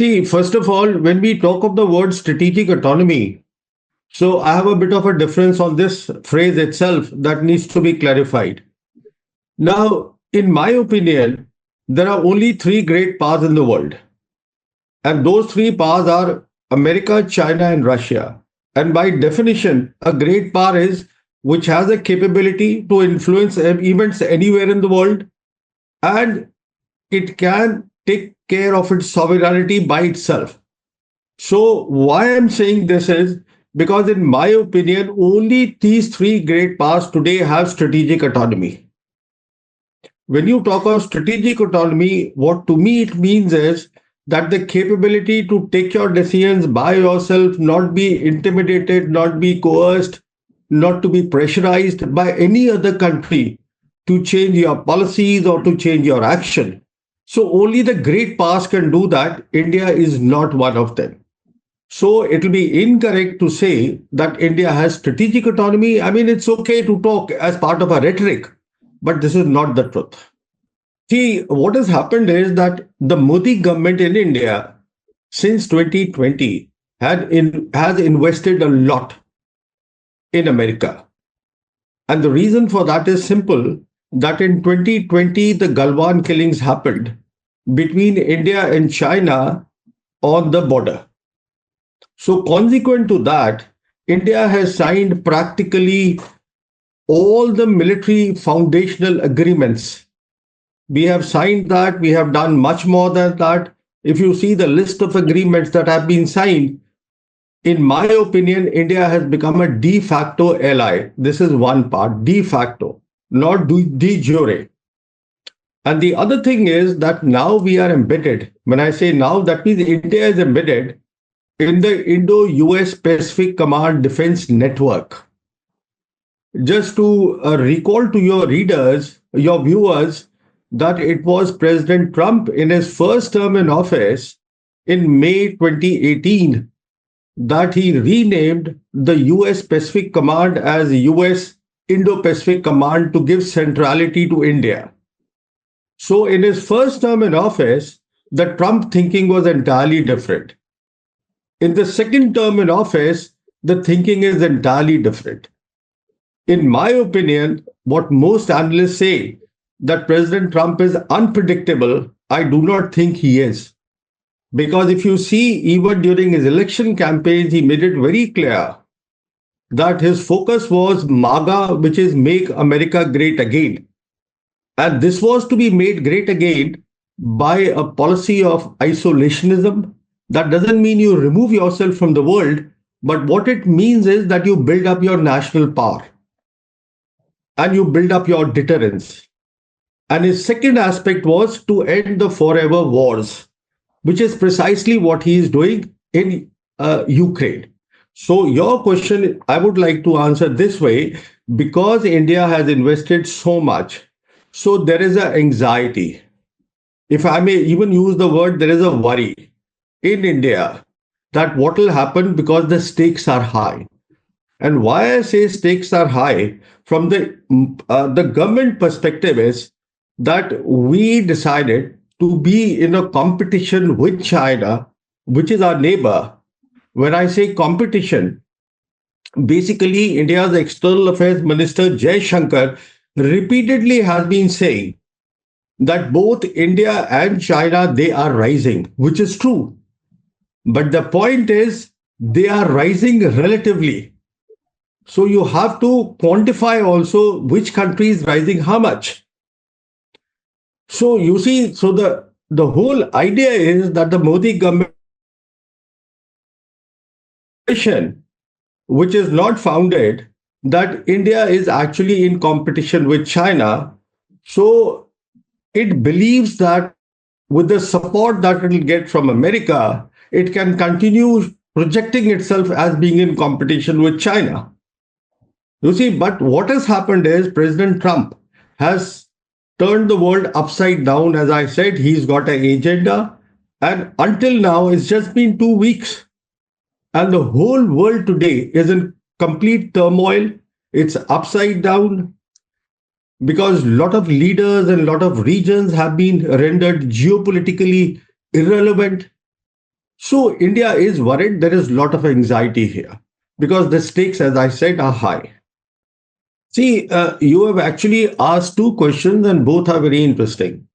See, first of all, when we talk of the word strategic autonomy, so I have a bit of a difference on this phrase itself that needs to be clarified. Now, in my opinion, there are only three great powers in the world, and those three powers are America, China, and Russia. And by definition, a great power is which has a capability to influence events anywhere in the world, and it can take care of its sovereignty by itself. So, why I'm saying this is because, in my opinion, only these three great powers today have strategic autonomy. When you talk of strategic autonomy, what to me it means is that the capability to take your decisions by yourself, not be intimidated, not be coerced, not to be pressurized by any other country to change your policies or to change your action. So only the great powers can do that. India is not one of them. So it will be incorrect to say that India has strategic autonomy. I mean, it's okay to talk as part of a rhetoric, but this is not the truth. See, what has happened is that the Modi government in India since 2020 has invested a lot in America. And the reason for that is simple that in 2020, the Galwan killings happened between India and China on the border. So, consequent to that, India has signed practically all the military foundational agreements. We have signed that, we have done much more than that. If you see the list of agreements that have been signed, in my opinion, India has become a de facto ally. This is one part, de facto, not de jure. And the other thing is that now we are embedded. When I say now, that means India is embedded in the Indo-US Pacific Command Defense Network. Just to recall to your readers, your viewers, that it was President Trump in his first term in office in May 2018 that he renamed the US Pacific Command as US Indo-Pacific Command to give centrality to India. So in his first term in office, the Trump thinking was entirely different. In the second term in office, the thinking is entirely different. In my opinion, what most analysts say that President Trump is unpredictable, I do not think he is. Because if you see, even during his election campaigns, he made it very clear that his focus was MAGA, which is Make America Great Again. And this was to be made great again by a policy of isolationism. That doesn't mean you remove yourself from the world, but what it means is that you build up your national power and you build up your deterrence. And his second aspect was to end the forever wars, which is precisely what he is doing in Ukraine. So your question, I would like to answer this way, because India has invested so much. So there is an anxiety. If I may even use the word, there is a worry in India that what will happen because the stakes are high. And why I say stakes are high from the government perspective is that we decided to be in a competition with China, which is our neighbor. When I say competition, basically India's External Affairs Minister Jai Shankar repeatedly has been saying that both India and China, they are rising, which is true. But the point is, they are rising relatively. So you have to quantify also which country is rising how much. So you see, so the whole idea is that the Modi government, which is not founded, that India is actually in competition with China. So it believes that with the support that it will get from America, it can continue projecting itself as being in competition with China. You see, but what has happened is President Trump has turned the world upside down. As I said, he's got an agenda. And until now, it's just been 2 weeks. And the whole world today is in complete turmoil. It's upside down because a lot of leaders and a lot of regions have been rendered geopolitically irrelevant. So India is worried. There is a lot of anxiety here because the stakes, as I said, are high. See, you have actually asked two questions and both are very interesting.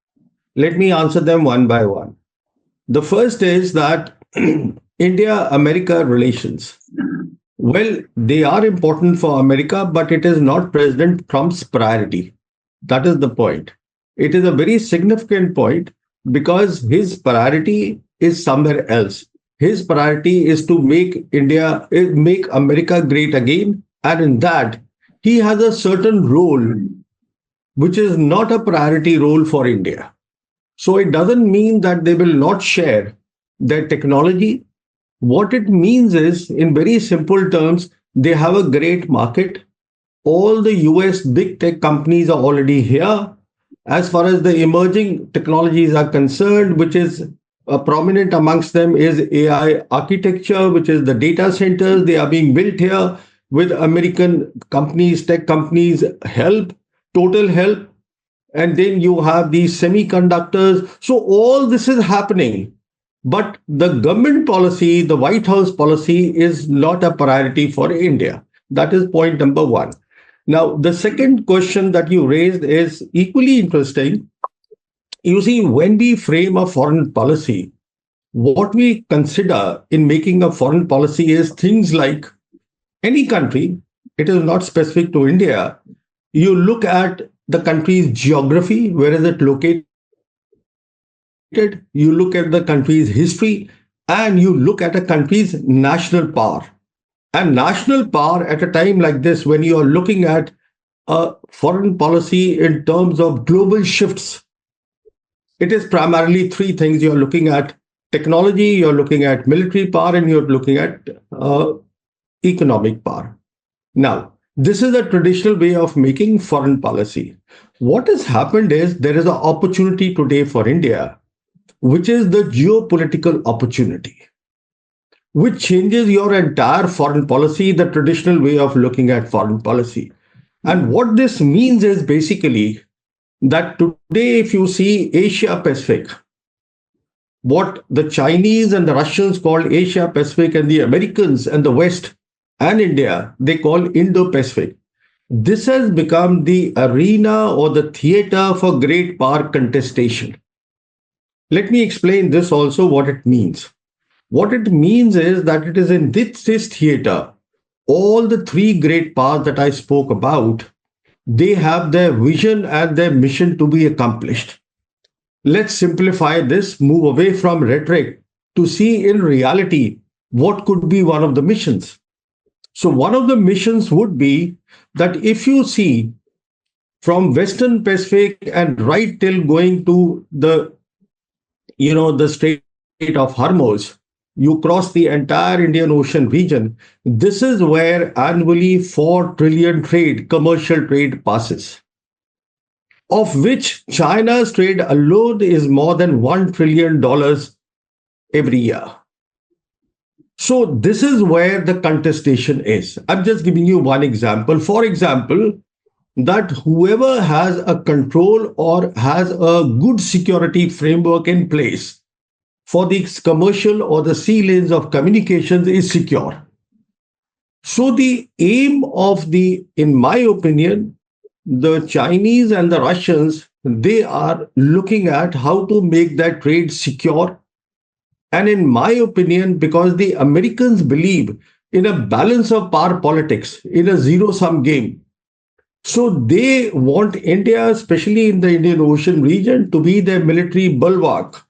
Let me answer them one by one. The first is that India America relations. Well, they are important for America, but it is not President Trump's priority. That is the point. It is a very significant point because his priority is somewhere else. His priority is to make America great again. And in that, he has a certain role which is not a priority role for India. So it doesn't mean that they will not share their technology. What it means is, in very simple terms, they have a great market. All the US big tech companies are already here. As far as the emerging technologies are concerned, which is prominent amongst them is AI architecture, which is the data centers. They are being built here with American companies, tech companies help, total help. And then you have these semiconductors. So all this is happening. But the government policy, the White House policy is not a priority for India. That is point number one. Now, the second question that you raised is equally interesting. You see, when we frame a foreign policy, what we consider in making a foreign policy is things like any country, it is not specific to India. You look at the country's geography, where is it located? You look at the country's history, and you look at a country's national power. And national power at a time like this, when you are looking at a foreign policy in terms of global shifts, it is primarily three things. You're looking at technology, you're looking at military power, and you're looking at economic power. Now, this is a traditional way of making foreign policy. What has happened is there is an opportunity today for India, which is the geopolitical opportunity, which changes your entire foreign policy, the traditional way of looking at foreign policy. And what this means is basically that today, if you see Asia Pacific, what the Chinese and the Russians call Asia Pacific, and the Americans and the West and India, they call Indo Pacific. This has become the arena or the theater for great power contestation. Let me explain this also what it means. What it means is that it is in this theater, all the three great powers that I spoke about, they have their vision and their mission to be accomplished. Let's simplify this, move away from rhetoric to see in reality what could be one of the missions. So one of the missions would be that if you see from Western Pacific and right till going to the Strait of Hormuz, you cross the entire Indian Ocean region. This is where annually 4 trillion commercial trade passes, of which China's trade alone is more than $1 trillion every year. So this is where the contestation is. I'm just giving you one example. For example, that whoever has a control or has a good security framework in place for the commercial or the sea lanes of communications is secure. So the aim of in my opinion, the Chinese and the Russians, they are looking at how to make that trade secure. And in my opinion, because the Americans believe in a balance of power politics, in a zero-sum game, so they want India, especially in the Indian Ocean region, to be their military bulwark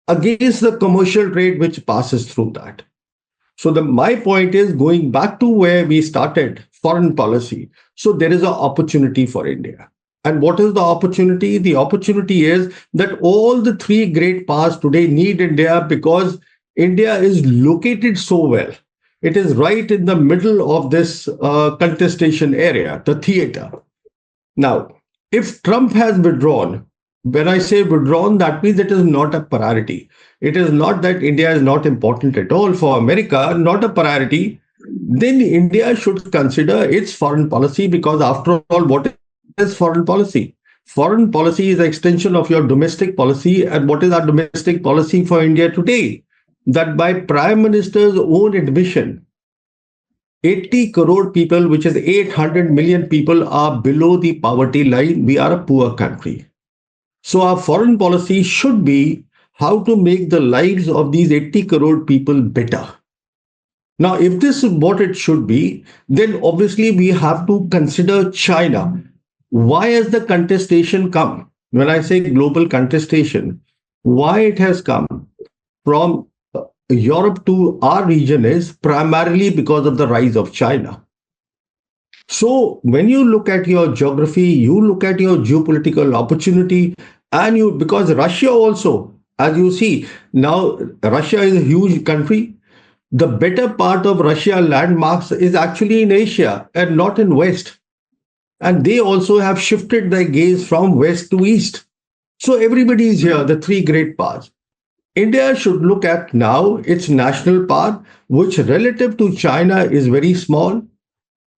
against the commercial trade which passes through that. So my point is going back to where we started, foreign policy. So there is an opportunity for India. And what is the opportunity? The opportunity is that all the three great powers today need India because India is located so well. It is right in the middle of this contestation area, the theater. Now, if Trump has withdrawn, when I say withdrawn, that means it is not a priority. It is not that India is not important at all for America, not a priority. Then India should consider its foreign policy because after all, what is foreign policy? Foreign policy is an extension of your domestic policy. And what is our domestic policy for India today? that by Prime Minister's own admission, 80 crore people, which is 800 million people, are below the poverty line. We are a poor country. So our foreign policy should be how to make the lives of these 80 crore people better. Now, if this is what it should be, then obviously we have to consider China. Why has the contestation come? When I say global contestation, why it has come from Europe to our region is primarily because of the rise of China. So when you look at your geography, you look at your geopolitical opportunity, and you, because Russia also, as you see, now Russia is a huge country. The better part of Russia landmarks is actually in Asia and not in West. And they also have shifted their gaze from West to East. So everybody is here, the three great powers. India should look at now its national power, which relative to China is very small.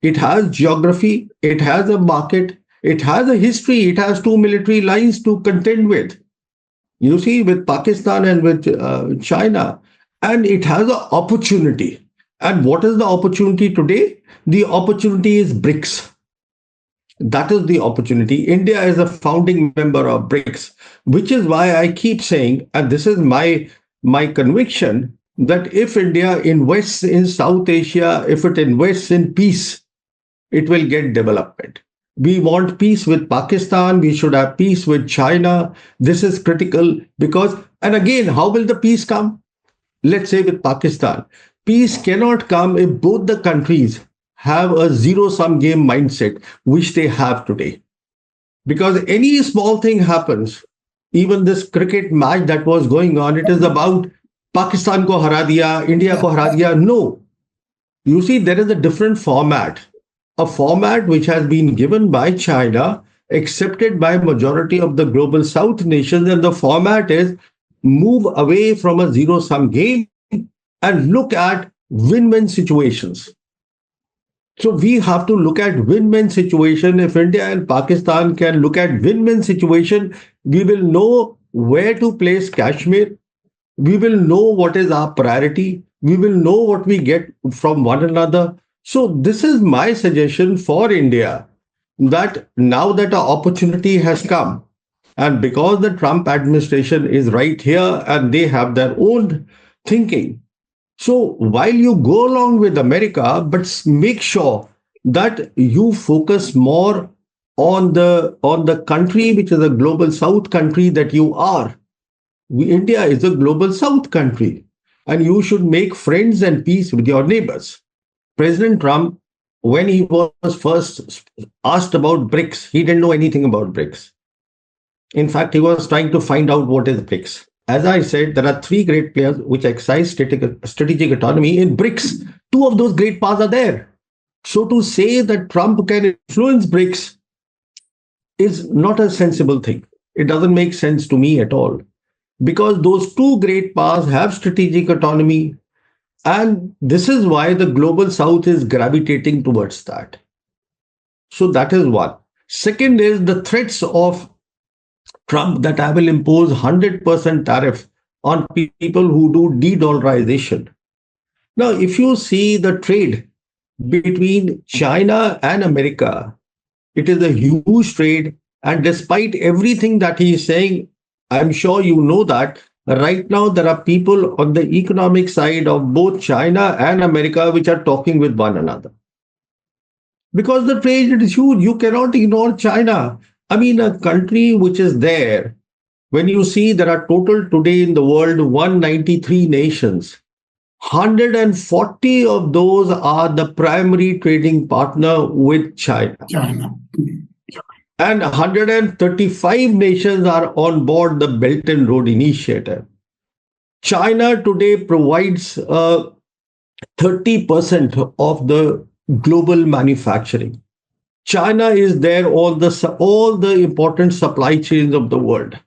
It has geography, it has a market, it has a history, it has two military lines to contend with. You see, with Pakistan and with China, and it has an opportunity. And what is the opportunity today? The opportunity is BRICS. That is the opportunity. India is a founding member of BRICS, which is why I keep saying, and this is my conviction, that if India invests in South Asia, if it invests in peace, it will get development. We want peace with Pakistan. We should have peace with China. This is critical because, and again, how will the peace come? Let's say with Pakistan, peace cannot come if both the countries have a zero-sum game mindset, which they have today. Because any small thing happens, even this cricket match that was going on, it is about Pakistan ko hara diya, India ko hara diya. No. You see, there is a different format. A format which has been given by China, accepted by majority of the global South nations, and the format is move away from a zero-sum game and look at win-win situations. So we have to look at win-win situation. If India and Pakistan can look at win-win situation, we will know where to place Kashmir. We will know what is our priority. We will know what we get from one another. So this is my suggestion for India, that now that an opportunity has come, and because the Trump administration is right here and they have their own thinking. So while you go along with America, but make sure that you focus more on the country which is a global South country that you are. India is a global South country, and you should make friends and peace with your neighbors. President Trump, when he was first asked about BRICS, he didn't know anything about BRICS. In fact, he was trying to find out what is BRICS. As I said, there are three great players which exercise strategic autonomy. In BRICS, two of those great powers are there. So to say that Trump can influence BRICS is not a sensible thing. It doesn't make sense to me at all. Because those two great powers have strategic autonomy. And this is why the global South is gravitating towards that. So that is one. Second is the threats of Trump that I will impose 100% tariff on people who do de-dollarization. Now, if you see the trade between China and America, it is a huge trade. And despite everything that he is saying, I'm sure you know that right now there are people on the economic side of both China and America which are talking with one another. Because the trade is huge. You cannot ignore China. I mean, a country which is there, when you see there are total today in the world 193 nations, 140 of those are the primary trading partner with China. And 135 nations are on board the Belt and Road Initiative. China today provides 30% of the global manufacturing. China is there on all the important supply chains of the world.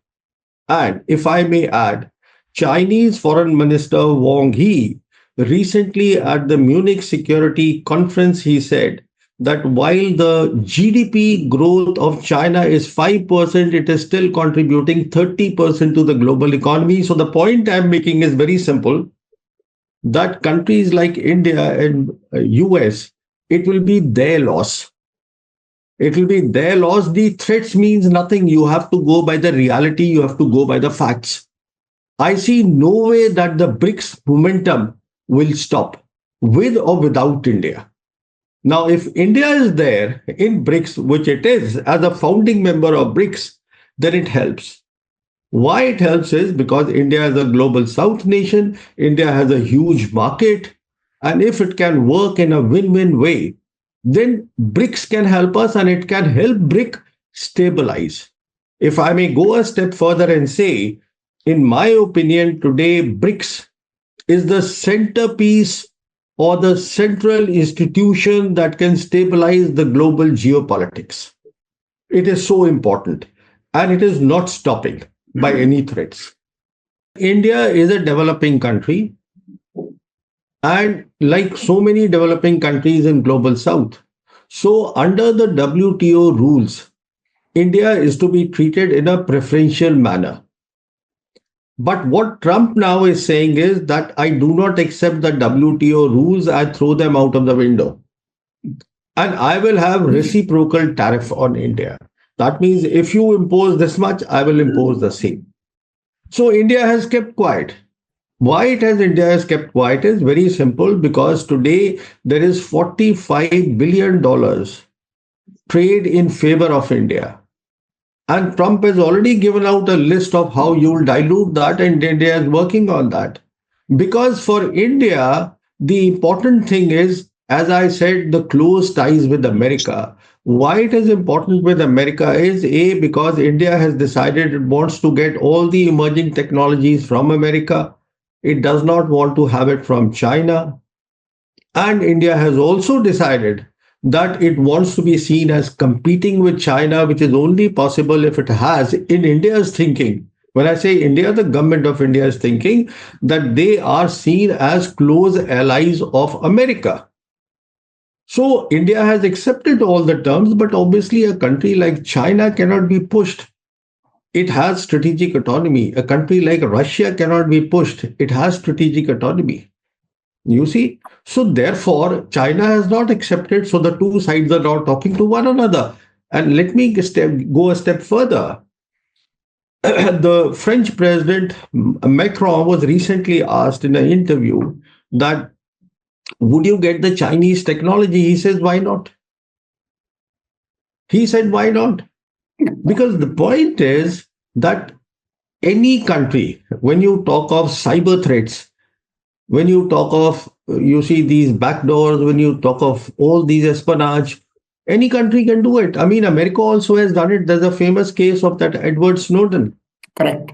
And if I may add, Chinese Foreign Minister Wang Yi recently at the Munich Security Conference, he said that while the GDP growth of China is 5%, it is still contributing 30% to the global economy. So the point I'm making is very simple. that countries like India and US, it will be their loss. It will be their loss. The threats means nothing. You have to go by the reality. You have to go by the facts. I see no way that the BRICS momentum will stop with or without India. Now, if India is there in BRICS, which it is as a founding member of BRICS, then it helps. Why it helps is because India is a global South nation, India has a huge market, and if it can work in a win win way, then BRICS can help us and it can help BRIC stabilize. If I may go a step further and say, in my opinion, today BRICS is the centerpiece or the central institution that can stabilize the global geopolitics. It is so important and it is not stopping by any threats. India is a developing country, and like so many developing countries in global south, so under the WTO rules, India is to be treated in a preferential manner. But what Trump now is saying is that I do not accept the WTO rules, I throw them out of the window. And I will have reciprocal tariff on India. That means if you impose this much, I will impose the same. So India has kept quiet. Why it has India has kept quiet is very simple, because today there is $45 billion trade in favor of India. And Trump has already given out a list of how you will dilute that, and India is working on that. Because for India, the important thing is, as I said, the close ties with America. Why it is important with America is A, because India has decided it wants to get all the emerging technologies from America. It does not want to have it from China. And India has also decided that it wants to be seen as competing with China, which is only possible if it has, in India's thinking. When I say India, the government of India is thinking that they are seen as close allies of America. So India has accepted all the terms, but obviously a country like China cannot be pushed. It has strategic autonomy. A country like Russia cannot be pushed. It has strategic autonomy. You see? So therefore, China has not accepted. So the two sides are now talking to one another. And let me go a step further. The French president Macron was recently asked in an interview that would you get the Chinese technology? He says, why not? He said, why not? Because the point is that any country, when you talk of cyber threats, when you talk of, you see these backdoors, when you talk of all these espionage, any country can do it. I mean, America also has done it. There's a famous case of that Edward Snowden. Correct.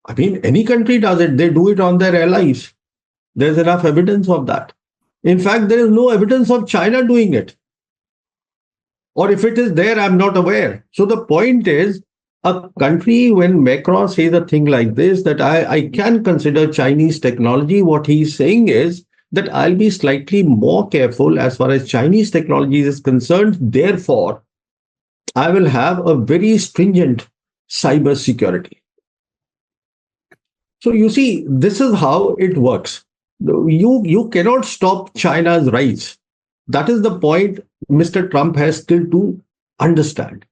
I mean, any country does it. They do it on their allies. There's enough evidence of that. In fact, there is no evidence of China doing it. Or if it is there, I'm not aware. So the point is, a country, when Macron says a thing like this, that I can consider Chinese technology, what he's saying is that I'll be slightly more careful as far as Chinese technology is concerned. Therefore, I will have a very stringent cyber security. So you see, this is how it works. You cannot stop China's rise. That is the point Mr. Trump has still to understand.